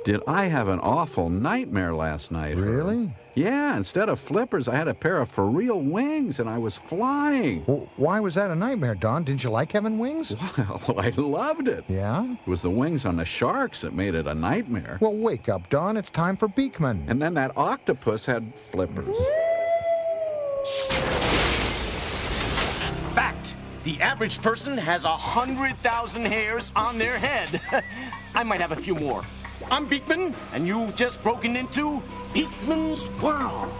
Did I have an awful nightmare last night? Really? Yeah, instead of flippers, I had a pair of for-real wings, and I was flying. Well, why was that a nightmare, Don? Didn't you like having wings? Well, I loved it. Yeah? It was the wings on the sharks that made it a nightmare. Well, wake up, Don. It's time for Beakman. And then that octopus had flippers. Fact. The average person has 100,000 hairs on their head. I might have a few more. I'm Beakman, and you've just broken into Beakman's World.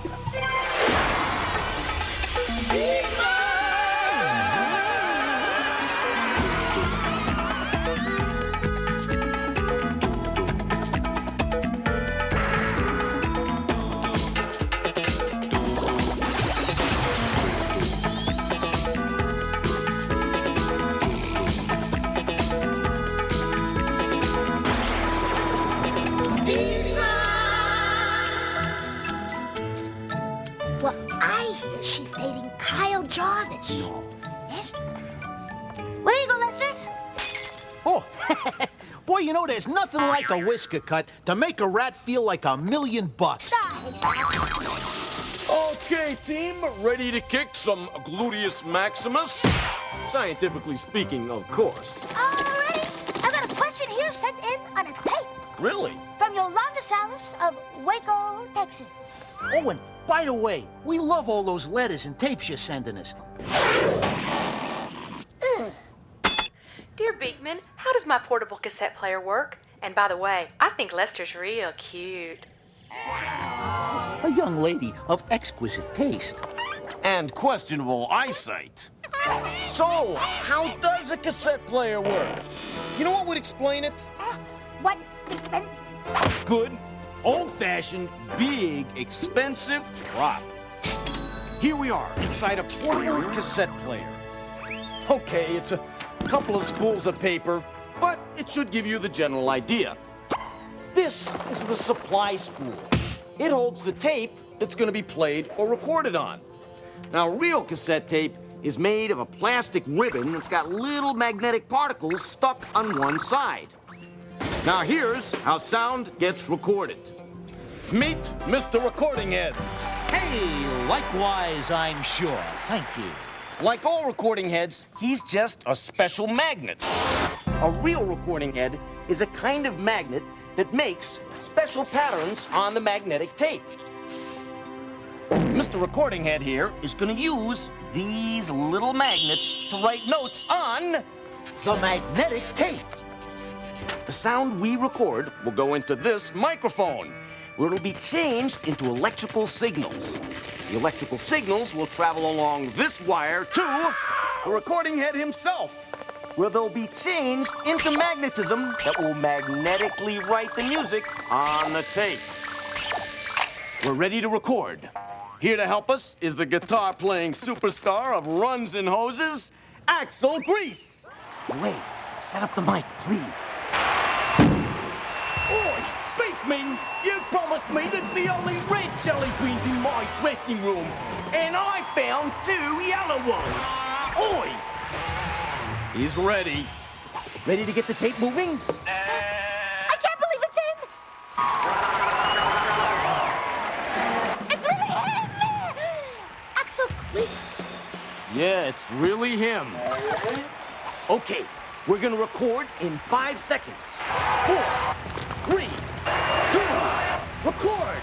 Well, I hear she's dating Kyle Jarvis. No. Yes? Where you go, Lester? Oh, boy, you know, there's nothing like a whisker cut to make a rat feel like $1,000,000. Okay, team, ready to kick some gluteus maximus? Scientifically speaking, of course. Alrighty. I've got a question here sent in on a tape Really? from Yolanda Salas of Waco, Texas. Oh, and by the way, we love all those letters and tapes you're sending us. Dear Beakman, how does my portable cassette player work? And by the way, I think Lester's real cute. A young lady of exquisite taste. And questionable eyesight. So, how does a cassette player work? You know what would explain it? What? Good, old-fashioned, big, expensive prop. Here we are inside a portable cassette player. Okay, it's a couple of spools of paper, but it should give you the general idea. This is the supply spool. It holds the tape that's going to be played or recorded on. Now, real cassette tape is made of a plastic ribbon that's got little magnetic particles stuck on one side. Now, here's how sound gets recorded. Meet Mr. Recording Head. Hey, likewise, I'm sure. Thank you. Like all recording heads, he's just a special magnet. A real recording head is a kind of magnet that makes special patterns on the magnetic tape. Mr. Recording Head here is going to use these little magnets to write notes on The magnetic tape. the sound we record will go into this microphone, where it'll be changed into electrical signals. The electrical signals will travel along this wire to the recording head himself, where they'll be changed into magnetism that will magnetically write the music on the tape. We're ready to record. Here to help us is the guitar-playing superstar of Runs and Hoses, Axel Grease. Wait, set up the mic, please. Oi, Beakman, you promised me there'd be only red jelly beans in my dressing room, and I found 2 yellow ones. Oi! He's ready. Ready to get the tape moving? I can't believe it's him! It's really him! Axel Grease. Yeah, it's really him. Okay, we're gonna record in 5 seconds. 4, 3, 2, record!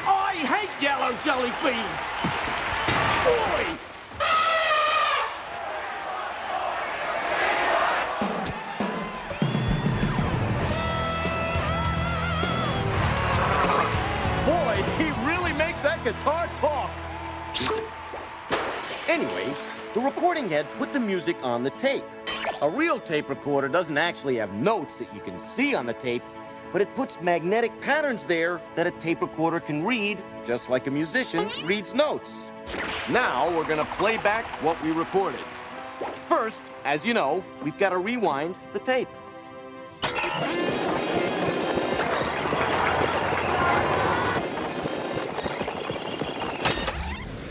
I hate yellow jelly beans! Oi! Boy, he really makes that guitar talk. Anyway, the recording head put the music on the tape. A real tape recorder doesn't actually have notes that you can see on the tape, but it puts magnetic patterns there that a tape recorder can read, just like a musician reads notes. Now we're gonna play back what we recorded. First, as you know, we've got to rewind the tape.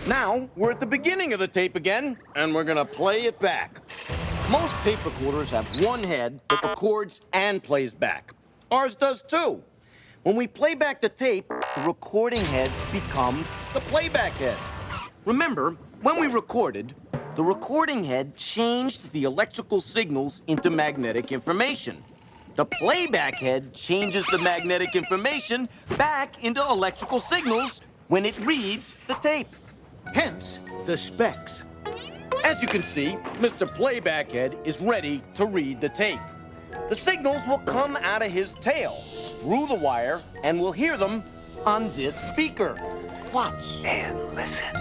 Now, we're at the beginning of the tape again, and we're gonna play it back. Most tape recorders have one head that records and plays back. Ours does too. When we play back the tape, the recording head becomes the playback head. Remember, when we recorded, the recording head changed the electrical signals into magnetic information. The playback head changes the magnetic information back into electrical signals when it reads the tape. Hence, the specs. As you can see, Mr. Playback Head is ready to read the tape. The signals will come out of his tail, through the wire, and we'll hear them on this speaker. Watch. And listen.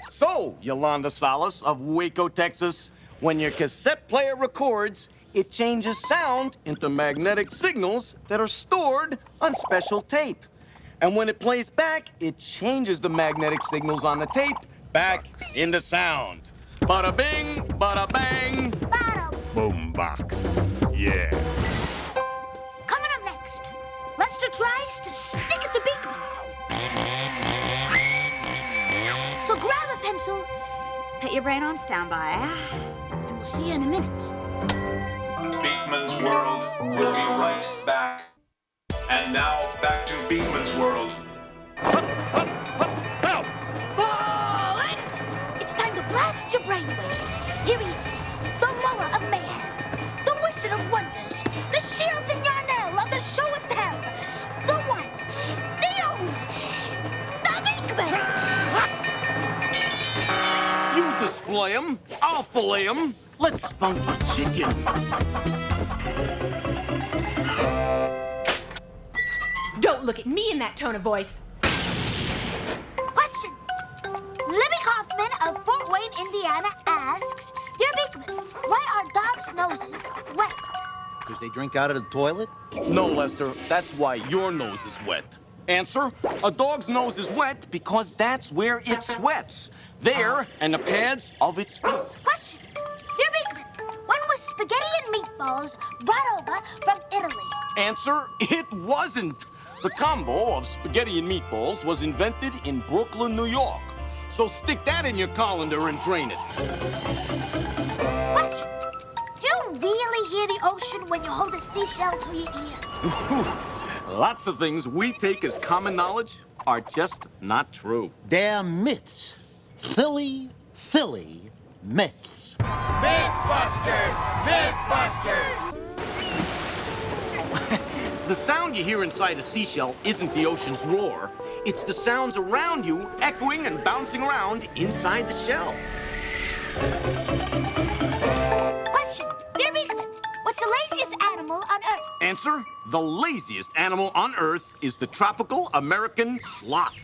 So, Yolanda Salas of Waco, Texas, when your cassette player records, it changes sound into magnetic signals that are stored on special tape. And when it plays back, it changes the magnetic signals on the tape back into sound. Bada bing, bada bang. Boombox. Yeah. Coming up next, Lester tries to stick it to Beakman. So grab a pencil, put your brain on standby, and we'll see you in a minute. Beakman's World will be right back. And now, back to Beakman's World. Falling! It's time to blast your brainwaves. Here he is, the Muller of Mayhem, the Wizard of Wonders, the Shields and Yarnell of the Show and Tell, the one, the only, the Beakman! You display 'em, I'll fillet 'em. Let's funk the chicken. Don't look at me in that tone of voice. Question. Libby Kaufman of Fort Wayne, Indiana asks, Dear Beakman, why are dogs' noses wet? Because they drink out of the toilet? No, Lester, that's why your nose is wet. Answer, a dog's nose is wet because that's where it sweats. There, and the pads of its feet. Question. Dear Beakman, when was spaghetti and meatballs brought over from Italy? Answer, it wasn't. The combo of spaghetti and meatballs was invented in Brooklyn, New York. So stick that in your colander and drain it. Question. Do you really hear the ocean when you hold a seashell to your ear? Lots of things we take as common knowledge are just not true. They're myths. Silly myths. Mythbusters! Mythbusters! The sound you hear inside a seashell isn't the ocean's roar. It's the sounds around you echoing and bouncing around inside the shell. Question. Dear Beakman, what's the laziest animal on Earth? Answer, the laziest animal on Earth is the tropical American sloth.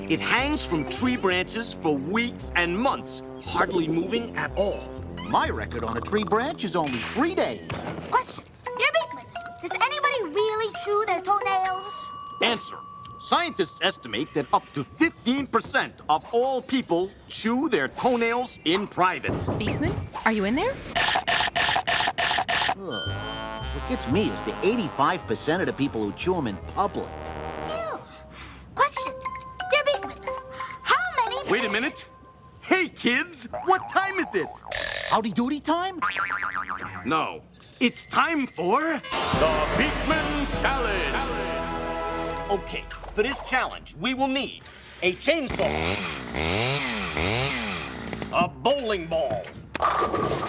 It hangs from tree branches for weeks and months, hardly moving at all. My record on a tree branch is only 3 days. Question. Dear Beakman, does anybody really chew their toenails? Answer, scientists estimate that up to 15% of all people chew their toenails in private. Beakman, are you in there? What gets me is the 85% of the people who chew them in public. Ew. Question. Dear Beakman, how many... Wait a minute. Hey, kids, what time is it? Howdy doody time? No, it's time for the Beakman Challenge. Okay, for this challenge, we will need a chainsaw, a bowling ball,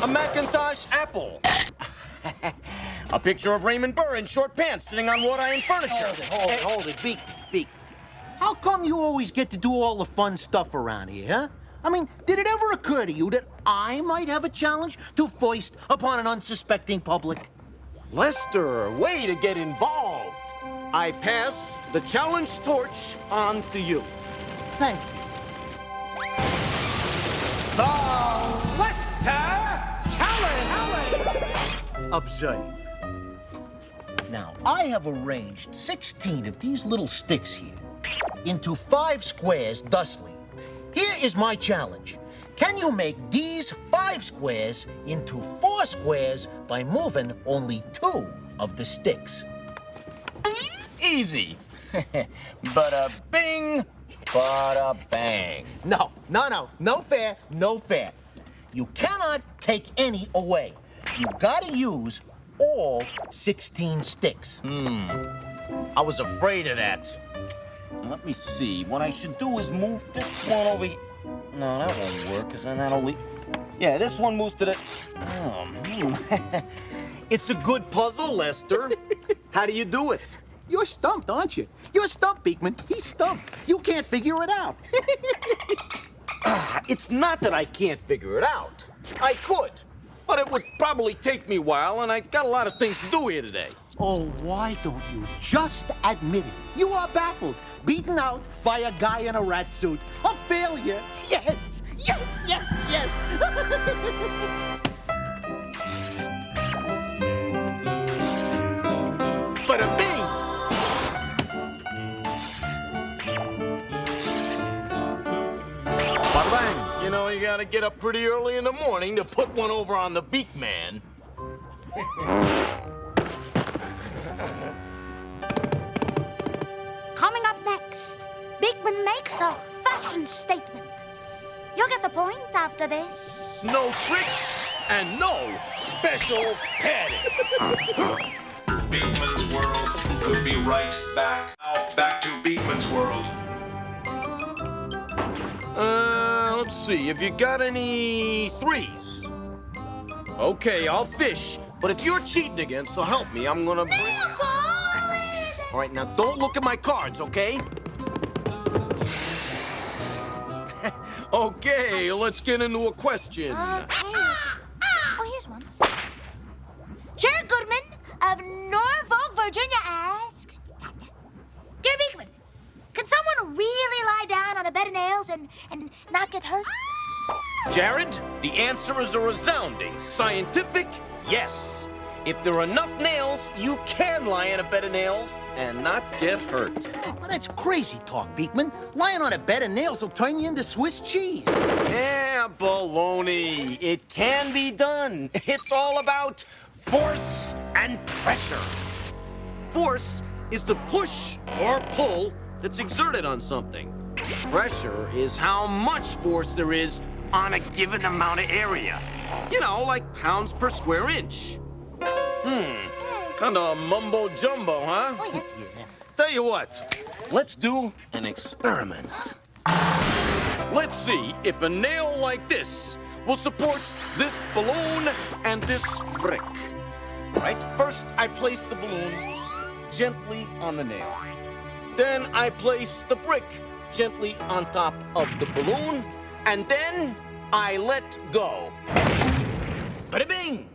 a Macintosh apple, a picture of Raymond Burr in short pants sitting on wrought iron furniture. Hold it, Beak. How come you always get to do all the fun stuff around here, huh? I mean, did it ever occur to you that I might have a challenge to foist upon an unsuspecting public? Lester, way to get involved. I pass the challenge torch on to you. Thank you. The Lester Challenge! Observe. Now, I have arranged 16 of these little sticks here. into 5 squares thusly. Here is my challenge. Can you make these 5 squares into 4 squares by moving only 2 of the sticks? Easy. Bada bing, bada bang. No, no fair, no fair. You cannot take any away. You gotta use all 16 sticks. I was afraid of that. Let me see. What I should do is move this one over here. No, that won't work, because then that'll leave. Yeah, this one moves to the... It's a good puzzle, Lester. How do you do it? You're stumped, aren't you? You're stumped, Beakman. He's stumped. You can't figure it out. It's not that I can't figure it out. I could, but it would probably take me a while, and I got a lot of things to do here today. Oh, why don't you just admit it? You are baffled, beaten out by a guy in a rat suit. A failure. Yes, yes, yes, yes. Bada bing! Bada bang. You know, you gotta get up pretty early in the morning to put one over on the Beakman. Coming up next, Beakman makes a fashion statement. You'll get the point after this. No tricks and no special padding. Beakman's World will be right back. Now back to Beakman's World. Let's see. Have you got any 3s? Okay, I'll fish. But if you're cheating again, so help me, I'm gonna bring... All right, now don't look at my cards, okay? Okay, let's get into a question. Oh, here's one. Jared Goodman of Norfolk, Virginia asks, Dear Beakman, can someone really lie down on a bed of nails and not get hurt? Jared, the answer is a resounding scientific yes. If there are enough nails, you can lie in a bed of nails and not get hurt. Well, that's crazy talk, Beakman. Lying on a bed of nails will turn you into Swiss cheese. Yeah, baloney. It can be done. It's all about force and pressure. Force is the push or pull that's exerted on something. Pressure is how much force there is on a given amount of area. You know, like pounds per square inch. Kinda mumbo jumbo, huh? Oh, yes. Yeah. Tell you what, let's do an experiment. Let's see if a nail like this will support this balloon and this brick. All right, first I place the balloon gently on the nail. Then I place the brick gently on top of the balloon, and then I let go. Bada bing!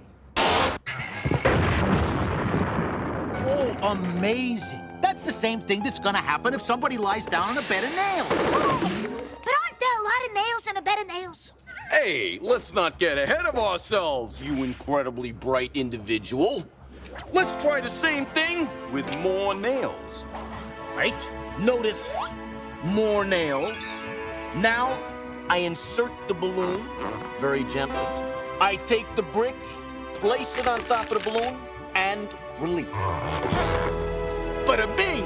Oh, amazing. That's the same thing that's gonna happen if somebody lies down on a bed of nails. But aren't there a lot of nails in a bed of nails? Hey, let's not get ahead of ourselves, you incredibly bright individual. Let's try the same thing with more nails. Right? Notice more nails. Now, I insert the balloon very gently. I take the brick, place it on top of the balloon, and release. Bada bing!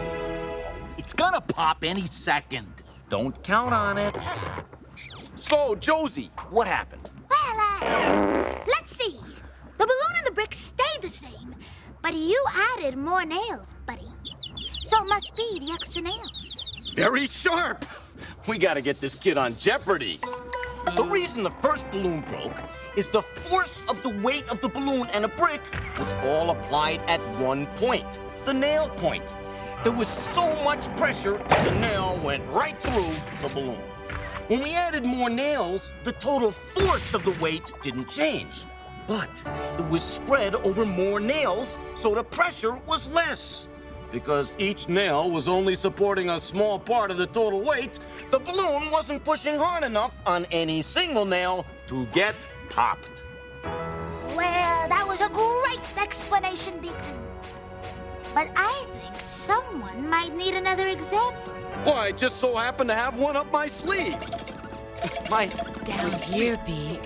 It's gonna pop any second. Don't count on it. So, Josie, what happened? Well, let's see. The balloon and the brick stayed the same, but you added more nails, buddy. So it must be the extra nails. Very sharp. We gotta get this kid on Jeopardy. The reason the first balloon broke is the force of the weight of the balloon and a brick was all applied at one point, the nail point. There was so much pressure, the nail went right through the balloon. When we added more nails, the total force of the weight didn't change. But it was spread over more nails, so the pressure was less. Because each nail was only supporting a small part of the total weight, the balloon wasn't pushing hard enough on any single nail to get popped. Well, that was a great explanation, Beakman. but I think someone might need another example. Well, I just so happen to have one up my sleeve. Down here, Beak.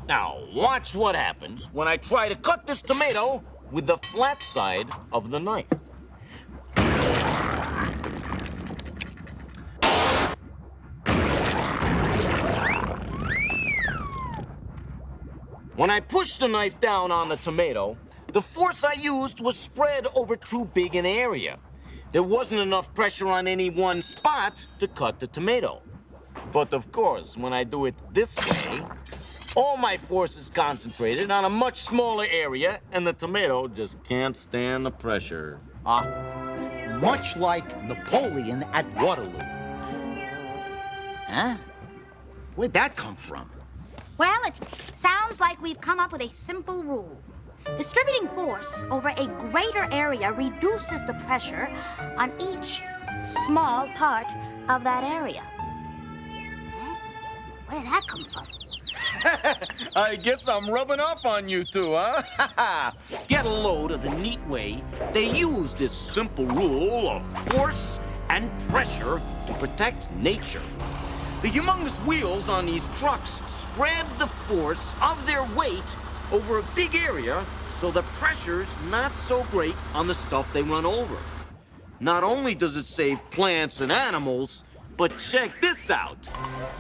Now, watch what happens when I try to cut this tomato with the flat side of the knife. When I pushed the knife down on the tomato, the force I used was spread over too big an area. There wasn't enough pressure on any one spot to cut the tomato. But of course, when I do it this way, all my force is concentrated on a much smaller area, and the tomato just can't stand the pressure. Much like Napoleon at Waterloo. Huh? Where'd that come from? Well, it sounds like we've come up with a simple rule. Distributing force over a greater area reduces the pressure on each small part of that area. Huh? Where did that come from? I guess I'm rubbing off on you two, huh? Get a load of the neat way they use this simple rule of force and pressure to protect nature. The humongous wheels on these trucks spread the force of their weight over a big area, so the pressure's not so great on the stuff they run over. Not only does it save plants and animals, but check this out.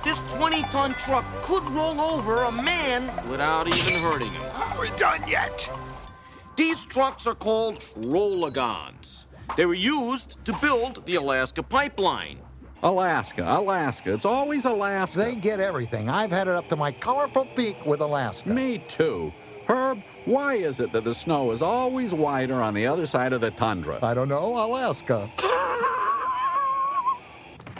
This 20-ton truck could roll over a man without even hurting him. Are we done yet? These trucks are called rollagons. They were used to build the Alaska pipeline. Alaska. It's always Alaska. They get everything. I've had it up to my colorful beak with Alaska. Me too. Herb, why is it that the snow is always wider on the other side of the tundra? I don't know, Alaska.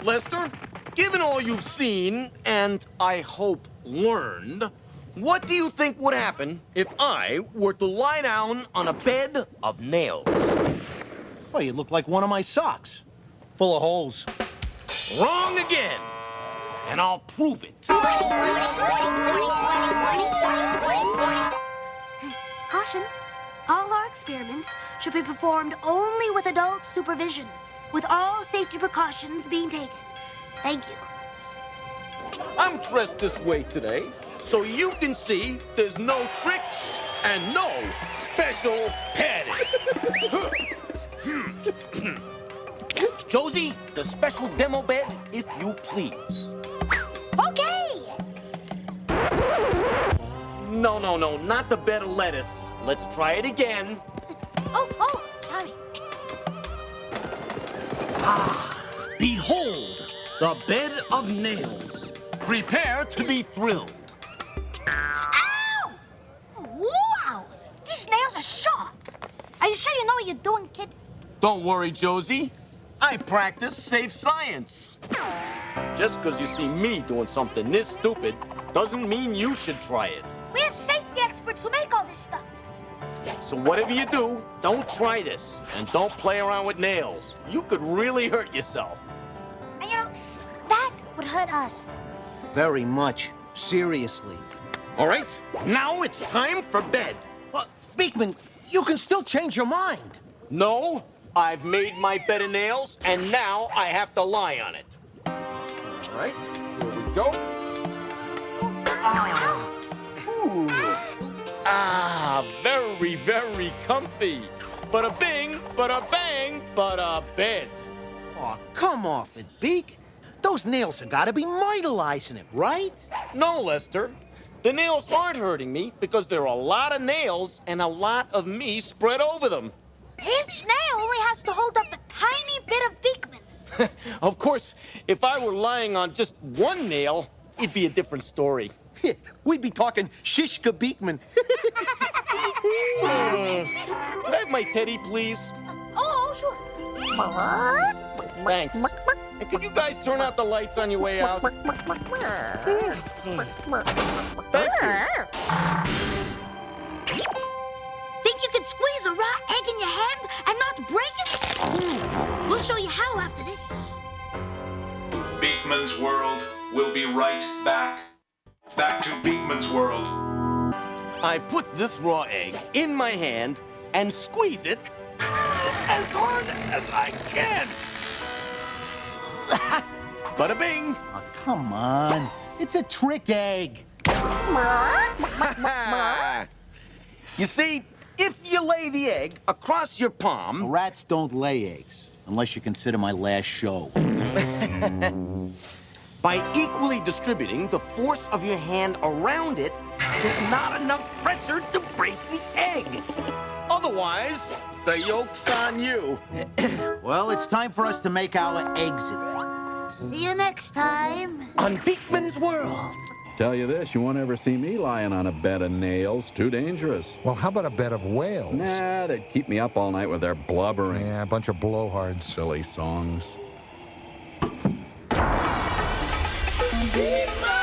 Lester, given all you've seen, and I hope learned, what do you think would happen if I were to lie down on a bed of nails? Well, you look like one of my socks. Full of holes. Wrong again. And I'll prove it. Caution. All our experiments should be performed only with adult supervision, with all safety precautions being taken. Thank you. I'm dressed this way today, so you can see there's no tricks and no special padding. Josie, the special demo bed, if you please. Okay. No, not the bed of lettuce. Let's try it again. Oh, sorry. Behold, the bed of nails. Prepare to be thrilled. Ow! Wow! These nails are sharp. Are you sure you know what you're doing, kid? Don't worry, Josie. I practice safe science. Just because you see me doing something this stupid doesn't mean you should try it. We have safety experts who make all this stuff. So whatever you do, don't try this. And don't play around with nails. You could really hurt yourself. And you know, that would hurt us. Very much. Seriously. All right, now it's time for bed. Beakman, you can still change your mind. No, I've made my bed of nails, and now I have to lie on it. All right, here we go. Very, very comfy. Bada bing, bada bang, bada bed. Oh, come off it, Beak. Those nails have got to be vitalizing it, right? No, Lester. The nails aren't hurting me because there are a lot of nails and a lot of me spread over them. Each nail only has to hold up a tiny bit of Beakman. Of course, if I were lying on just one nail, it'd be a different story. We'd be talking Shishka Beakman. Could I have my teddy, please? Oh, sure. Thanks. And could you guys turn out the lights on your way out? Thank you. Think you could squeeze a raw egg in your hand and not break it? We'll show you how after this. Beakman's World will be right back. Back to Beakman's World. I put this raw egg in my hand and squeeze it as hard as I can. Bada bing. Oh, come on. It's a trick egg. You see, if you lay the egg across your palm... Rats don't lay eggs, unless you consider my last show. By equally distributing the force of your hand around it, there's not enough pressure to break the egg. Otherwise, the yolk's on you. Well, it's time for us to make our exit. See you next time. On Beakman's World. Tell you this, you won't ever see me lying on a bed of nails. Too dangerous. Well, how about a bed of whales? Nah, they'd keep me up all night with their blubbering. Yeah, a bunch of blowhards. Silly songs. Beakman!